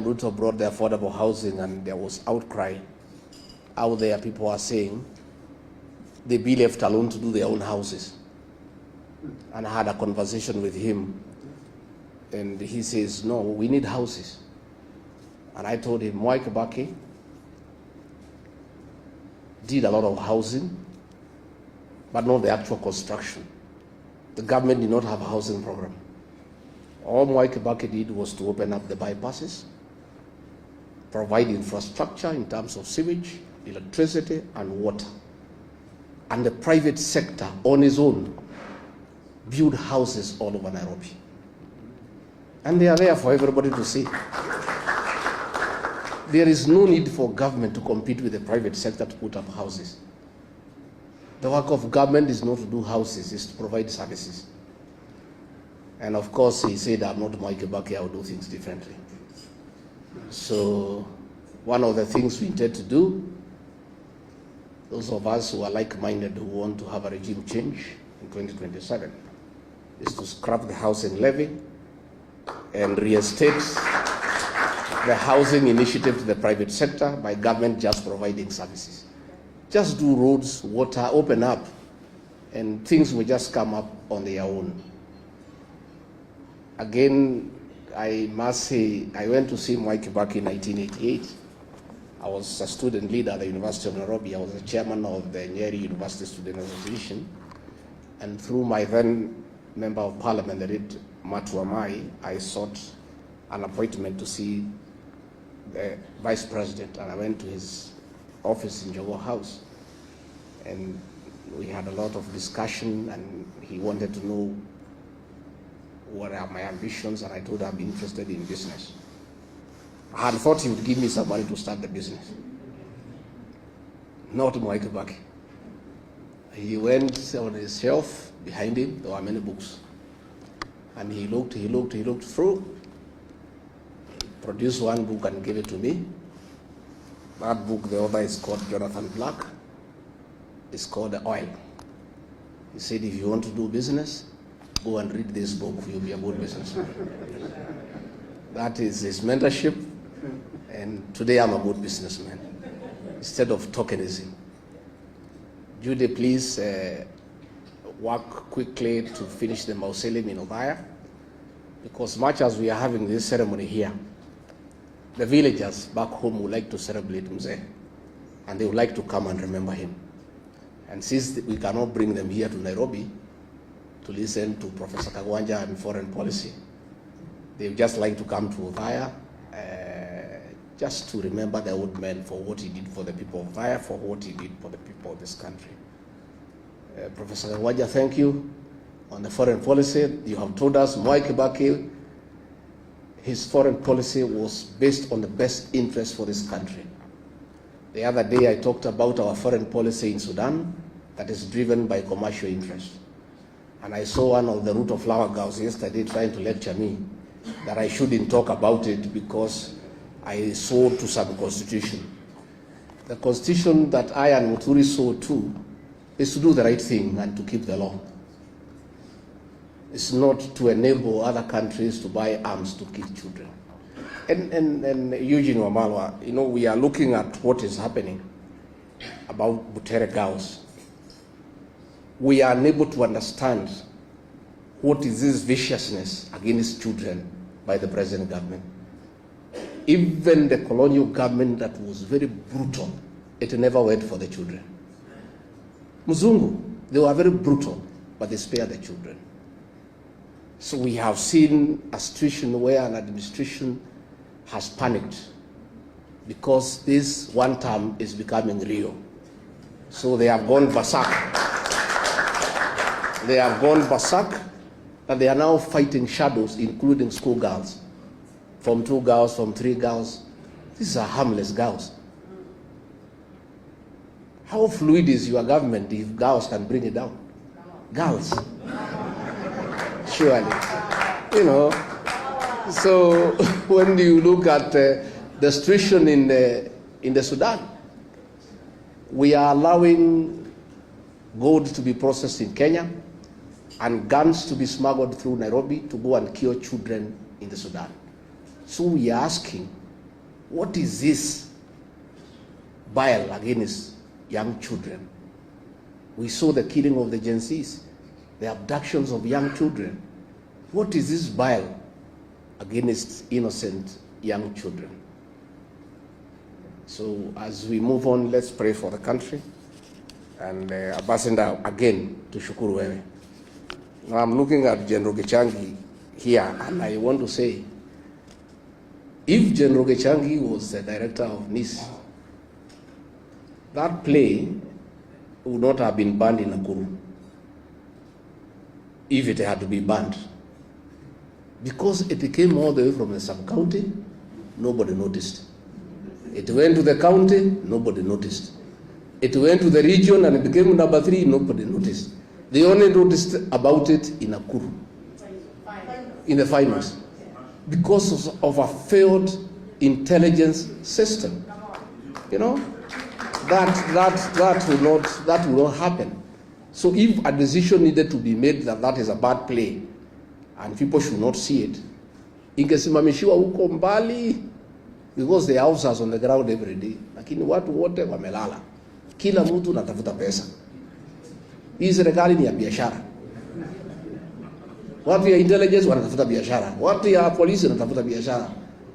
time Ruto brought the affordable housing and there was outcry out there, people are saying they be left alone to do their own houses. And I had a conversation with him and he says, no, we need houses. And I told him, Mwai Kibaki did a lot of housing, but not the actual construction. The government did not have a housing program. All Mwai Kibaki did was to open up the bypasses, provide infrastructure in terms of sewage, electricity, and water. And the private sector, on its own, build houses all over Nairobi. And they are there for everybody to see. There is no need for government to compete with the private sector to put up houses. The work of government is not to do houses, it's to provide services. And of course, he said, I'm not Mwai Kibaki, I will do things differently. So, one of the things we intend to do, those of us who are like-minded who want to have a regime change in 2027, is to scrap the housing levy and reinstate the housing initiative to the private sector by government just providing services. Just do roads, water, open up, and things will just come up on their own. Again, I must say, I went to see Mwai Kibaki in 1988. I was a student leader at the University of Nairobi. I was the chairman of the Nyeri University Student Association. And through my then member of parliament, the late Matuamai, I sought an appointment to see the vice president, and I went to his office in Jogo House. And we had a lot of discussion, and he wanted to know what are my ambitions, and I told him I'm interested in business. I had thought he would give me some money to start the business. Not Mwai Kibaki. He went on his shelf, behind him, there were many books. And he looked through, produced one book and gave it to me. That book, the author is called Jonathan Black. It's called The Oil. He said, if you want to do business, go and read this book, you'll be a good businessman. That is his mentorship, and today I'm a good businessman, instead of tokenism. Judy, please work quickly to finish the mausoleum in Othaya, because much as we are having this ceremony here, the villagers back home would like to celebrate Mzee, and they would like to come and remember him. And since we cannot bring them here to Nairobi to listen to Professor Kagwanja and foreign policy, they would just like to come to Othaya just to remember the old man for what he did for the people of Othaya, for what he did for the people of this country. Professor Kagwanja, thank you. On the foreign policy, you have told us Mwai Kibaki, his foreign policy was based on the best interest for this country. The other day I talked about our foreign policy in Sudan that is driven by commercial interest. And I saw one of the Ruto flower girls yesterday trying to lecture me that I shouldn't talk about it because I saw to some constitution. The constitution that I and Muturi saw to is to do the right thing and to keep the law. It's not to enable other countries to buy arms to kill children. And Eugene Wamalwa, you know, we are looking at what is happening about Butere girls. We are unable to understand what is this viciousness against children by the present government. Even the colonial government that was very brutal, it never went for the children. Muzungu, they were very brutal, but they spared the children. So we have seen a situation where an administration has panicked because this one term is becoming real. So they have gone berserk. They have gone berserk, and they are now fighting shadows, including schoolgirls. From 2 girls, from 3 girls. These are harmless girls. How fluid is your government if girls can bring it down? Girls. Surely. You know, so when you look at the situation in the Sudan, we are allowing gold to be processed in Kenya and guns to be smuggled through Nairobi to go and kill children in the Sudan. So we are asking What is this bile against young children? We saw the killing of the Gen Zs, the abductions of young children. What is this bile against innocent young children? So as we move on, let's pray for the country. And Ambassador, again, to shukuru Wewe. Now I'm looking at General Gachagua here, and I want to say, if General Gachagua was the director of NIS, that play would not have been banned in Nakuru if it had to be banned. Because it came all the way from the sub-county, nobody noticed. It went to the county, nobody noticed. It went to the region and it became number 3, nobody noticed. They only noticed about it in Nakuru, in the finals, because of a failed intelligence system. You know, that will not happen. So if a decision needed to be made that is a bad play and people should not see it, ingesimamishiwa huko mbali, because the houses on the ground every day. Lakini watu wote wamelala, kila mtu anatafuta pesa. Hii serikali ni ya biashara. Watu ya intelligence wanatafuta biashara, watu ya polisi wanatafuta biashara,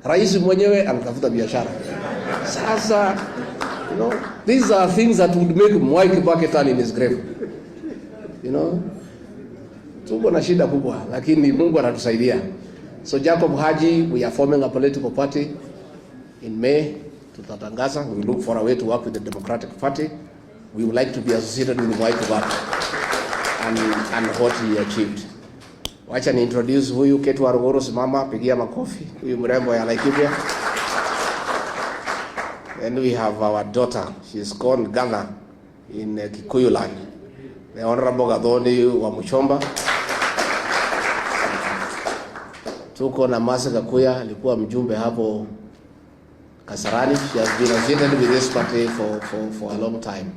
rais mwenyewe anatafuta biashara. Sasa, you know, these are things that would make Mwai Kibaki turn in his grave. You know, tuko na shida kubwa, lakini Mungu anatusaidia. So Jacob Haji, we are forming a political party in May. Tutatangaza. We look for a way to work with the Democratic Party. We would like to be associated with Mwai Kibaki and what he achieved. Wacha ni introduce huyu Ketu Waruguru, simama, pigia makofi. Huyu mrembo ya Laikipia. And we have our daughter. She's called Gatha in Kikuyu land. The Honorable Gathoni wa Muchomba. Tuko na Masi Kakuya, alikuwa mjumbe hapo Kasarani. She has been associated with this party for a long time.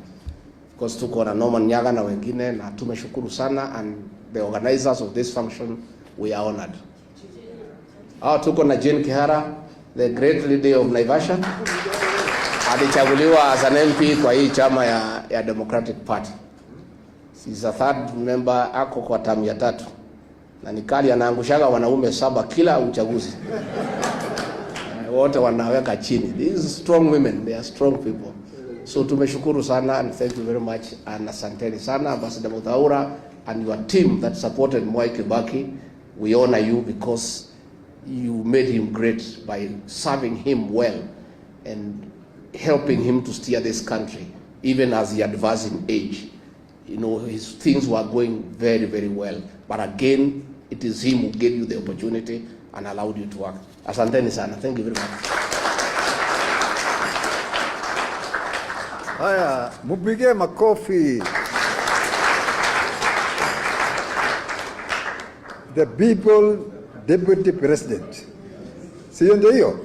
Of course, tuko na Norman Nyaga na wengine, na tumeshukuru sana, and the organizers of this function, we are honored. Tuko na Jane Kihara, the great lady of Naivasha. Alichaguliwa as an MP kwa hii chama ya Democratic Party. She's a third member, ako kwa tamu ya 3. Na nikali anaangushaga wanaume 7 kila uchaguzi. Wote wanaweka chini. These strong women, they are strong people. So tumeshukuru sana, and thank you very much, and asanteni sana Ambassador Mutaura and your team that supported Mwai Kibaki. We honor you because you made him great by serving him well and helping him to steer this country, even as he advanced in age. You know, his things were going very, very well. But again, it is him who gave you the opportunity and allowed you to work. Asanteni sana. Thank you very much. Haya, mupige makofi. The people deputy president. Sio ndio hiyo?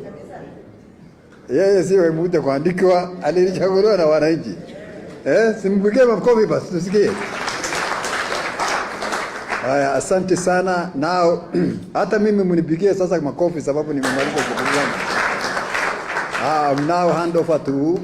Yeye sio mtu kuandikwa, alichaguliwa na wananchi. Simpige makofi basi tusikie. Haya, asante sana. Now hata mimi mnipigie sasa makofi sababu nimemaliza shughuli yangu. Now hand over to